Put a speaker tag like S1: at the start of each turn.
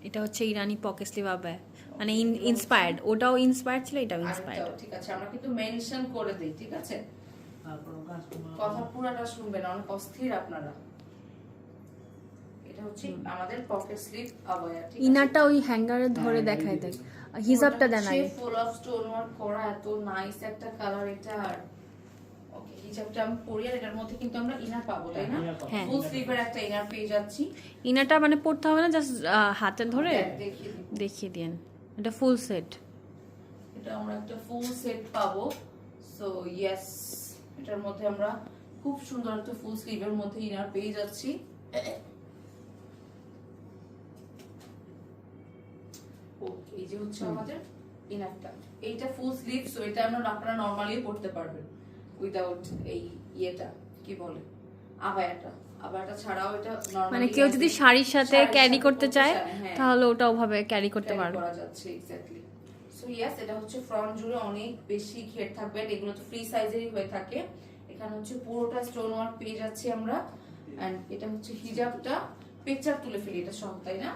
S1: এটা হচ্ছে ইরানি pocket sleeve abaya, মানে ইন্সপায়ার্ড, ওটাও ইন্সপায়ার্ড ছিল, এটাও ইন্সপায়ার্ড।
S2: ঠিক আছে, আমরা কিন্তু মেনশন করে দেই, ঠিক আছে? কথা পুরাটা শুনবেন, অনেক অস্থির আপনারা। এটা হচ্ছে আমাদের পকেট স্লিভ আবায়া, ঠিক আছে?
S1: ইনারটা ওই হ্যাঙ্গারে ধরে দেখায় দেখ, হিজাবটা দেন আগে।
S2: ফুল অফ স্টোন ওয়ার্ক করা, এত নাইস একটা কালার এটা। ওকে, হিজাবটা আমি পরি, আর এটার মধ্যে কিন্তু আমরা ইনার পাবো, তাই না?
S1: হ্যাঁ,
S2: ফুল স্লিভের একটা ইনার পেয়ে যাচ্ছি।
S1: ইনারটা মানে পড়তে হবে না, জাস্ট হাতে ধরে
S2: দেখিয়ে দিই।
S1: দেখিয়ে দেন। এটা ফুল সেট,
S2: এটা আমরা একটা ফুল সেট পাবো। সো ইয়েস, এটার মধ্যে আমরা খুব সুন্দর একটা ফুল স্লিভের মধ্যে ইনার পেয়ে যাচ্ছি। ওকে, এই যে হচ্ছে আমাদের ইনারটা, এইটা ফুল স্লিভ। সো এটা আপনারা নরমালিও পড়তে পারবেন উইদাউট এই ইয়েটা, কি বলে, আবায়াটা ছাড়াও এটা নরমালি,
S1: মানে কেউ যদি শাড়ির সাথে ক্যারি করতে চায় তাহলে ওটা ওভাবে ক্যারি করতে পারবে।
S2: করা যাচ্ছে, এক্স্যাক্টলি। সো ইয়েস, এটা হচ্ছে ফ্রন্ট জুড়ে অনেক বেশি ঘের থাকবে, এগুলো তো ফ্রি সাইজেরই হয়ে থাকে। এখানে হচ্ছে পুরোটা স্টোন ওয়ার্ক পেয়ে যাচ্ছি আমরা। এন্ড এটা হচ্ছে হিজাবটা, পিকচার তুলে ফেলি এটা সব, তাই না?